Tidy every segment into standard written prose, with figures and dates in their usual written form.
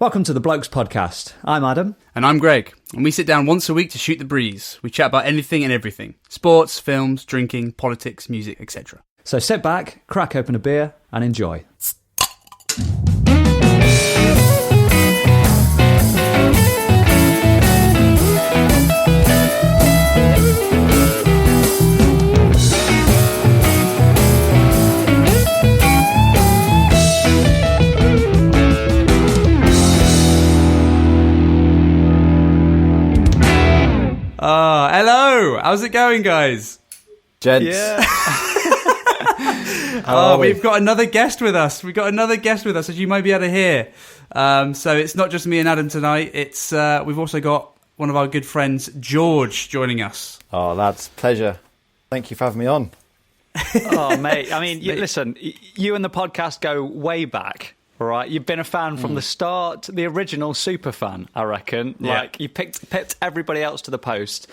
Welcome to the Blokes podcast. I'm Adam. And I'm Greg. And we sit down once a week to shoot the breeze. We chat about anything and everything. Sports, films, drinking, politics, music, etc. So sit back, crack open a beer and enjoy. Hello! How's it going, guys? Gents. Yeah. We've got another guest with us. As you might be able to hear. So it's not just me and Adam tonight. It's we've also got one of our good friends, George, joining us. Oh, lads, pleasure. Thank you for having me on. Oh, mate. I mean, listen, you and the podcast go way back. Right, you've been a fan from the start, the original super fan, I reckon. Yeah. Like, you picked everybody else to the post,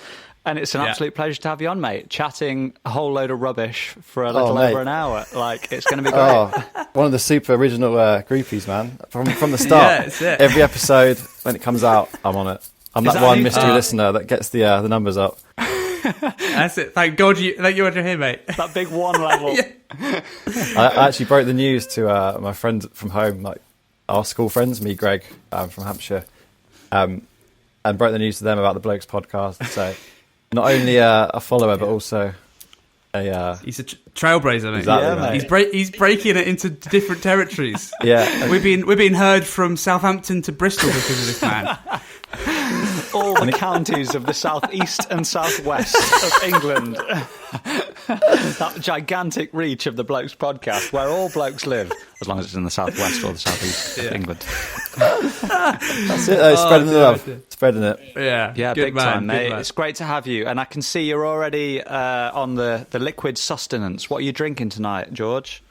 and it's an absolute pleasure to have you on, mate. Chatting a whole load of rubbish for a little over an hour. Like, it's going to be great. One of the super original groupies, man. From the start. Yeah, it's it. Every episode, when it comes out, I'm on it. I'm that one mystery listener that gets the numbers up. That's it. Thank God you're here, mate. That big one level. Yeah. I actually broke the news to my friends from home, like our school friends, me, Greg, from Hampshire, and broke the news to them about the Blokes podcast. So not only a follower, but also he's a trailblazer, mate. Exactly, yeah, mate. He's breaking it into different territories. Yeah, We've been heard from Southampton to Bristol because of this man. All the counties of the southeast and southwest of England. That gigantic reach of the Blokes podcast, where all blokes live, as long as it's in the southwest or the southeast of England. that's it. Spreading the love, spreading it. Yeah, Yeah, good big man, time, mate. good man. It's great to have you, and I can see you're already on the liquid sustenance. What are you drinking tonight, George?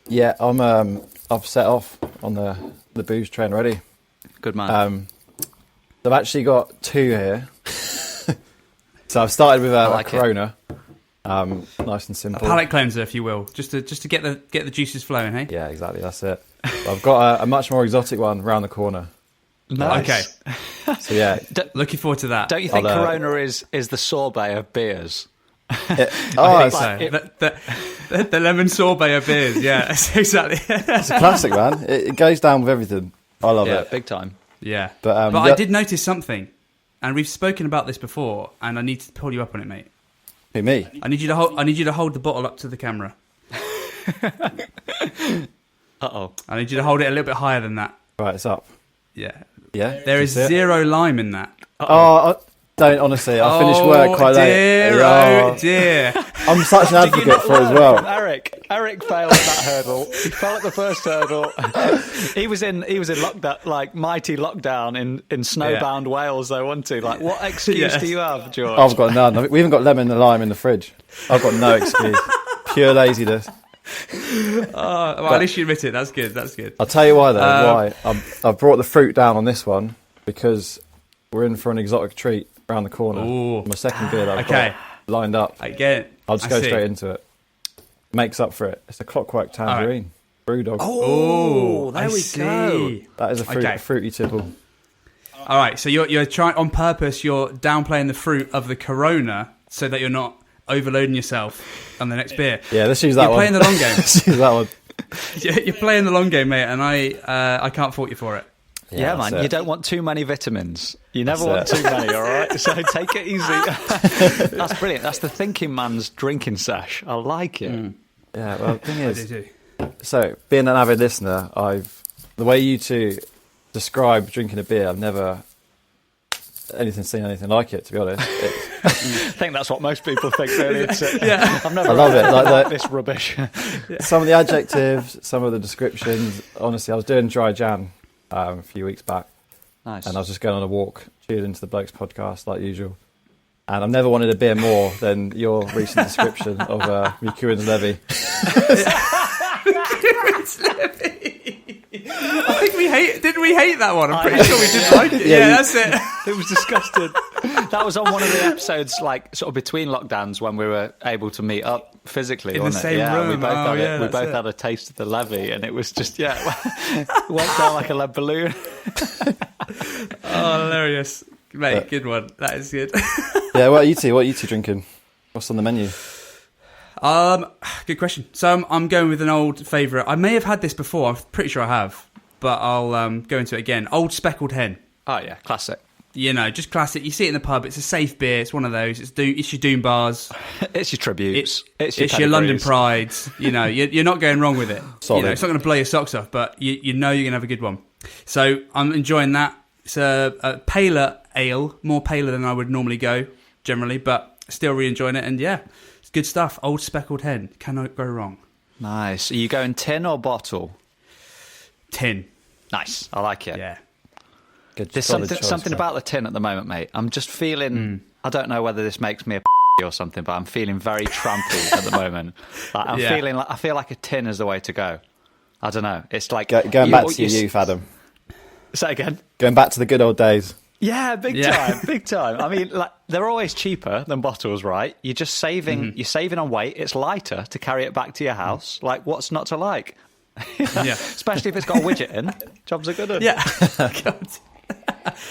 Yeah, I've set off on the booze train already. Good man. I've actually got two here. So I've started with a Corona, nice and simple. A palate cleanser, if you will, just to get the juices flowing, hey? Yeah, exactly. That's it. But I've got a much more exotic one round the corner. Nice. Okay. So yeah, Looking forward to that. Don't you think Corona is the sorbet of beers? I think so. The lemon sorbet of beers, yeah, exactly. it's a classic, man. It goes down with everything. I love it. Big time. Yeah, But I did notice something, and we've spoken about this before, and I need to pull you up on it, mate. Who, me? I need you to hold the bottle up to the camera. Uh-oh. I need you to hold it a little bit higher than that. Right, it's up. Yeah. Yeah. There is zero lime in that. Don't, honestly. I finished work quite late. Oh dear. I'm such an advocate for it as well. Eric failed at that hurdle. He fell at the first hurdle. He was in lockdown, like mighty lockdown in snowbound Wales, though, wasn't he? Like, what excuse do you have, George? I've got none. We even got lemon and lime in the fridge. I've got no excuse. Pure laziness. Well, at least you admit it. That's good. I'll tell you why, though. Why I've brought the fruit down on this one, because we're in for an exotic treat around the corner. Ooh. My second beer that I've got lined up. I get it. I'll just go straight into it. Makes up for it. It's a Clockwork Tangerine. Brewdog. Oh, there we go. That is a fruity tipple. All right, so you're trying on purpose. You're downplaying the fruit of the Corona so that you're not overloading yourself on the next beer. Yeah, let's use that one. You're playing the long game. Let's use that one. You're playing the long game, mate, and I can't fault you for it. Yeah, man, you don't want too many vitamins. You never want too many, all right? So take it easy. That's brilliant. That's the thinking man's drinking sesh. I like it. Mm. Yeah, well, the thing is, I do too. so being an avid listener, the way you two describe drinking a beer, I've never seen anything like it, to be honest. I think that's what most people think, really. I've never I love it. like this rubbish. Some of the adjectives, some of the descriptions. Honestly, I was doing dry Jan a few weeks back. Nice. And I was just going on a walk, tuned into the Blokes podcast like usual. And I've never wanted a beer more than your recent description of Weeknd's Levy. I think didn't we hate that one? I'm pretty sure we didn't like it. Yeah, that's it. It was disgusting. That was on one of the episodes, like sort of between lockdowns when we were able to meet up physically In the wasn't it? same Yeah, room. we both, Oh, had, had a taste of the levy, and it was just went down like a lead balloon. Oh, hilarious, mate! Good one. That is good. Yeah, what are you two drinking? What's on the menu? Good question. So I'm going with an old favourite. I may have had this before. I'm pretty sure I have, but I'll go into it again. Old Speckled Hen. Oh yeah, classic. You know, just classic. You see it in the pub. It's a safe beer. It's one of those. It's your Doom bars. It's your tributes. It's your London prides. You know, you're not going wrong with it. Solid. You know, it's not going to blow your socks off, but you know you're going to have a good one. So I'm enjoying that. It's a paler ale, more paler than I would normally go generally, but still really enjoying it. And yeah, it's good stuff. Old Speckled Hen. Cannot go wrong. Nice. Are you going tin or bottle? Tin. Nice. I like it. Yeah. Good, There's something about the tin at the moment, mate. I'm just feeling. I don't know whether this makes me a or something, but I'm feeling very trampy at the moment. Like, I feel like a tin is the way to go. I don't know. It's like going back to your youth, Adam. Say again. Going back to the good old days. Yeah, big time. I mean, like they're always cheaper than bottles, right? You're just saving. You're saving on weight. It's lighter to carry it back to your house. Like, what's not to like? Yeah. Especially if it's got a widget in. Jobs are good. Yeah. God.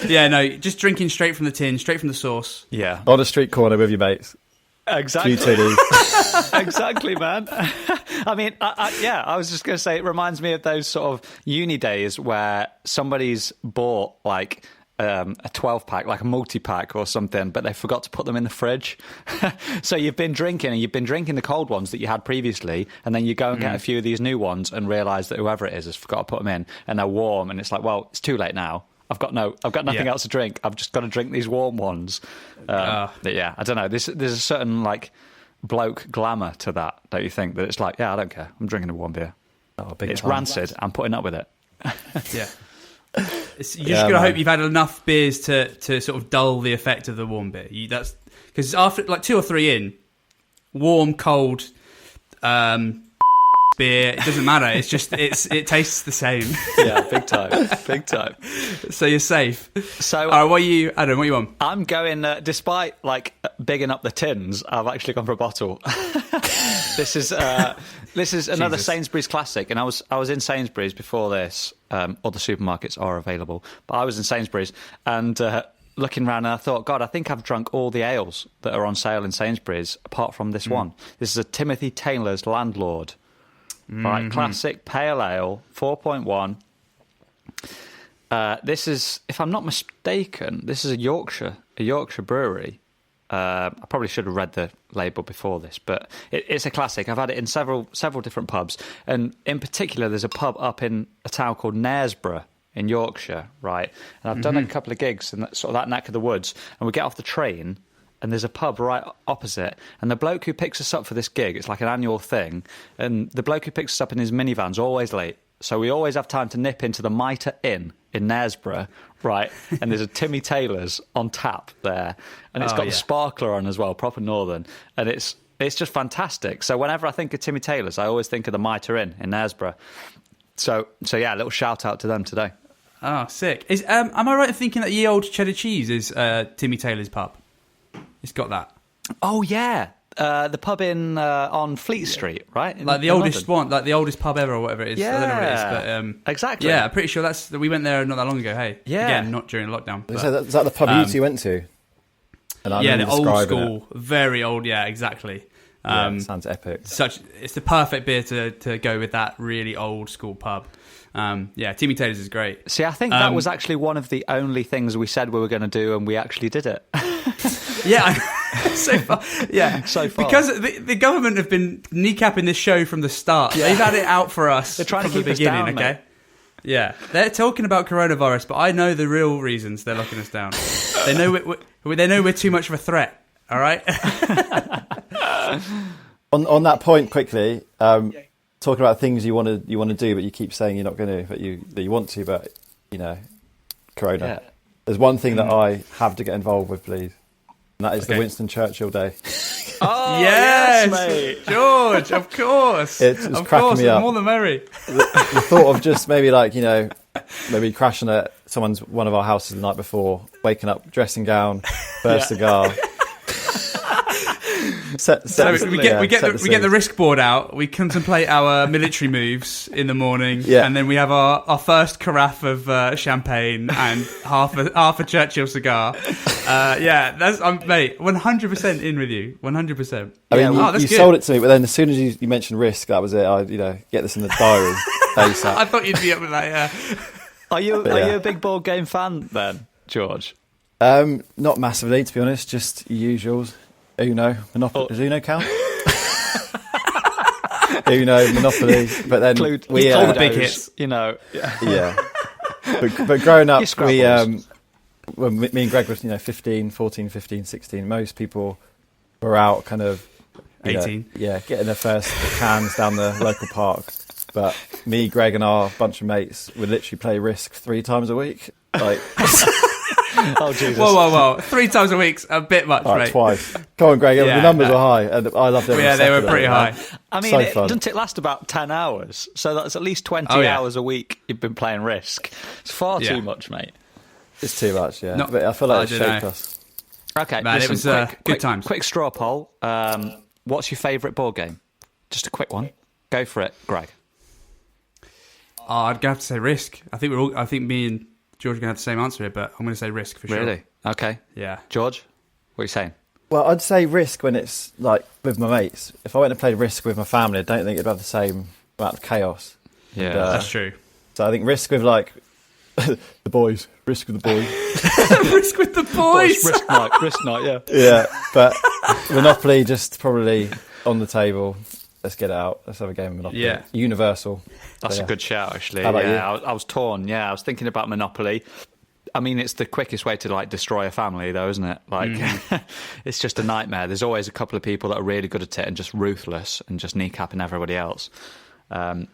Yeah, no, just drinking straight from the tin, straight from the source. Yeah. On a street corner with your mates. Exactly. QTD. Exactly, man. I mean, I was just going to say, it reminds me of those sort of uni days where somebody's bought like a 12-pack, like a multi-pack or something, but they forgot to put them in the fridge. So you've been drinking the cold ones that you had previously, and then you go and get a few of these new ones and realise that whoever it is has forgot to put them in, and they're warm, and it's like, well, it's too late now. I've got nothing else to drink. I've just got to drink these warm ones. But yeah, I don't know. There's a certain like bloke glamour to that, don't you think? That it's like, yeah, I don't care. I'm drinking a warm beer. It's rancid. I'm putting up with it. Yeah. You're just going to hope you've had enough beers to sort of dull the effect of the warm beer. That's because after like 2 or 3 in, warm, cold, beer, it doesn't matter. It's just it tastes the same. Yeah, big time. So you're safe. So, all right, what are you, Adam? What are you on? I'm going. Despite like bigging up the tins, I've actually gone for a bottle. This is another Jesus. Sainsbury's classic, and I was in Sainsbury's before this. Other supermarkets are available, but I was in Sainsbury's and. Looking around, and I thought, God, I think I've drunk all the ales that are on sale in Sainsbury's, apart from this one. This is a Timothy Taylor's Landlord. Right, classic pale ale, 4.1. This is, if I'm not mistaken, this is a Yorkshire brewery. I probably should have read the label before this, but it's a classic. I've had it in several different pubs, and in particular, there's a pub up in a town called Knaresborough in Yorkshire, right? And I've done a couple of gigs in that, sort of that neck of the woods, and we get off the train, and there's a pub right opposite, and the bloke who picks us up for this gig, it's like an annual thing, and the bloke who picks us up in his minivan's always late, so we always have time to nip into the Mitre Inn in Knaresborough, right? And there's a Timmy Taylor's on tap there, and it's got the sparkler on as well, proper northern, and it's just fantastic. So whenever I think of Timmy Taylor's, I always think of the Mitre Inn in Knaresborough. So yeah, a little shout out to them today. Oh, sick. Am I right in thinking that Ye Old Cheddar Cheese is Timmy Taylor's pub? It's got that. Oh yeah, the pub on Fleet Street, right? Like the oldest one, like the oldest pub ever, or whatever it is. Yeah, I don't know what it is, but exactly. Yeah, I'm pretty sure we went there not that long ago. Hey, again, not during lockdown. But, So is that the pub you two went to? And yeah, the old school, very old. Yeah, exactly. Sounds epic. It's the perfect beer to go with that really old school pub. Yeah, Timmy Taylor's is great. See, I think that was actually one of the only things we said we were going to do, and we actually did it. Yeah, so far. Yeah, so far. Because the government have been kneecapping this show from the start. Yeah. They've had it out for us. They're trying from to keep the beginning, us down, okay? mate. Yeah, they're talking about coronavirus, but I know the real reasons they're locking us down. They know we're too much of a threat. All right. On that point, quickly, talking about things you want to do, but you keep saying you're not going to, but you want to, but Corona. Yeah. There's one thing that I have to get involved with, please, and that is the Winston Churchill Day. Oh yes, mate. George, of course. It's cracking me up. More than merry. The thought of just maybe maybe crashing at one of our houses the night before, waking up, dressing gown, first cigar. We get the risk board out. We contemplate our military moves in the morning, and then we have our first carafe of champagne and half a Churchill cigar. That's mate, 100% in with you, 100%. I mean, you sold it to me, but then as soon as you mentioned risk, that was it. I get this in the diary. I thought you'd be up with that. Yeah. Are you a big board game fan then, George? Not massively, to be honest. Just usuals. Uno, Monopoly. Does Uno count? Uno, Monopoly. But then we all the big hits, Yeah. But growing up, when me and Greg was 15, 14, 15, 16, most people were out kind of 18. Getting their first cans down the local park. But me, Greg, and our bunch of mates would literally play Risk 3 times a week. Like. Oh, Jesus. Whoa. 3 times a week's a bit much, mate. Twice. Come on, Greg. The numbers were high, and I loved it. Yeah, they were pretty high. I mean, doesn't it last about 10 hours? So that's at least 20 hours a week you've been playing Risk. It's far too much, mate. It's too much, but I feel like it shaped us. Okay, man, it was good times. Quick straw poll. What's your favourite board game? Just a quick one. Go for it, Greg. I'd have to say Risk. I think me and George are going to have the same answer here, but I'm going to say Risk for sure. Really? Okay. Yeah. George, what are you saying? Well, I'd say Risk when it's like with my mates. If I went and played Risk with my family, I don't think it'd have the same amount of chaos. Yeah, that's true. So I think Risk with like the boys. Risk with the boys. Risk with the boys. Risk night, yeah. Yeah, but Monopoly just probably on the table. Let's get it out. Let's have a game of Monopoly. Yeah. Universal. That's a good shout, actually. How about you? I was torn. Yeah, I was thinking about Monopoly. I mean, it's the quickest way to destroy a family, though, isn't it? It's just a nightmare. There's always a couple of people that are really good at it and just ruthless and just kneecapping everybody else. I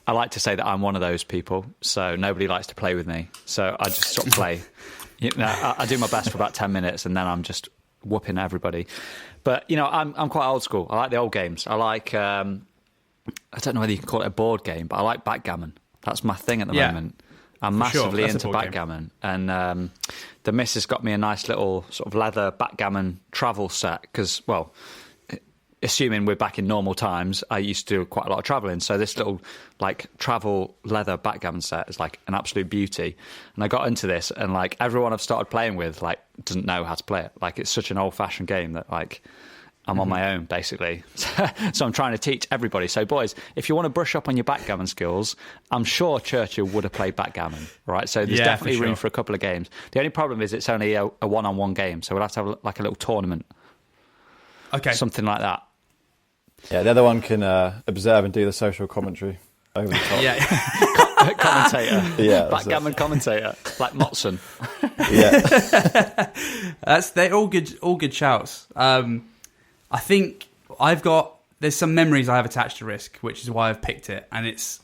like to say that I'm one of those people, so nobody likes to play with me. So I just sort of play. I do my best for about 10 minutes, and then I'm just whooping everybody. But I'm quite old school. I like the old games. I like I don't know whether you can call it a board game, but I like backgammon. That's my thing at the moment. I'm massively into backgammon, and the missus got me a nice little sort of leather backgammon travel set because, well, assuming we're back in normal times, I used to do quite a lot of travelling. So this little travel leather backgammon set is like an absolute beauty. And I got into this, and everyone I've started playing with doesn't know how to play it. It's such an old-fashioned game that I'm on my own, basically. So I'm trying to teach everybody. So, boys, if you want to brush up on your backgammon skills, I'm sure Churchill would have played backgammon, right? So there's definitely room for a couple of games. The only problem is it's only a one-on-one game, so we'll have to have a little tournament. Okay. Something like that. Yeah, the other one can observe and do the social commentary over the top. Yeah. Commentator. Yeah. Backgammon commentator. Like Motson. Yeah. They're all good shouts. I think there's some memories I have attached to Risk, which is why I've picked it. And it's,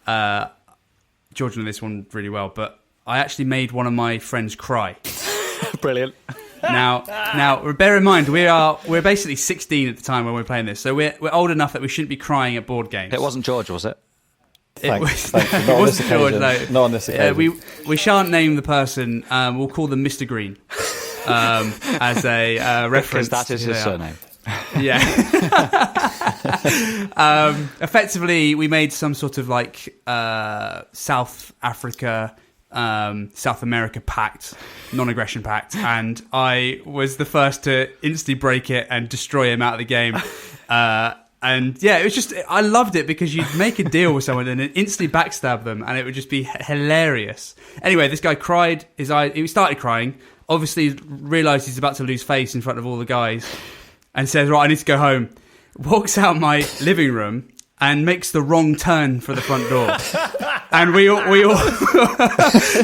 George knew this one really well, but I actually made one of my friends cry. Brilliant. Now, bear in mind, we're basically 16 at the time when we're playing this, so we're old enough that we shouldn't be crying at board games. It wasn't George, was it? Thanks. Not on this occasion. Not on this occasion. We shan't name the person. We'll call them Mr. Green as a reference. Because that is his surname. Yeah. Effectively, we made some sort of South Africa, South America pact, non-aggression pact, and I was the first to instantly break it and destroy him out of the game. And yeah, it was just, I loved it because you'd make a deal with someone and then instantly backstab them, and it would just be hilarious. Anyway, this guy cried his eye. He started crying. Obviously, realised he's about to lose face in front of all the guys, and says, "Right, I need to go home." Walks out my living room and makes the wrong turn for the front door. And we all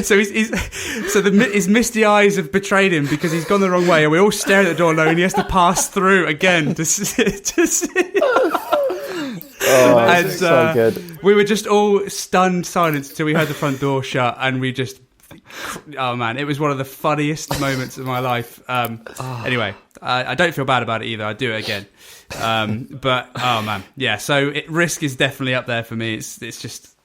so his misty eyes have betrayed him because he's gone the wrong way, and we all stare at the door knowing he has to pass through again to see. Oh, and so good. We were just all stunned silence until we heard the front door shut, and we just, oh man, it was one of the funniest moments of my life. Anyway, I don't feel bad about it either. I'd do it again. But oh man, yeah. So Risk is definitely up there for me. It's just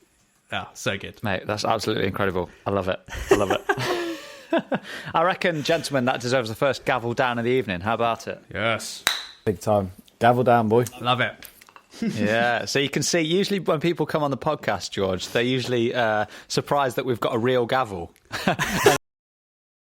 Oh, so good. Mate, that's absolutely incredible. I love it. I love it. I reckon, gentlemen, that deserves the first gavel down of the evening. How about it? Yes. Big time. Gavel down, boy. Love it. Yeah, so you can see, usually when people come on the podcast, George, they're usually surprised that we've got a real gavel.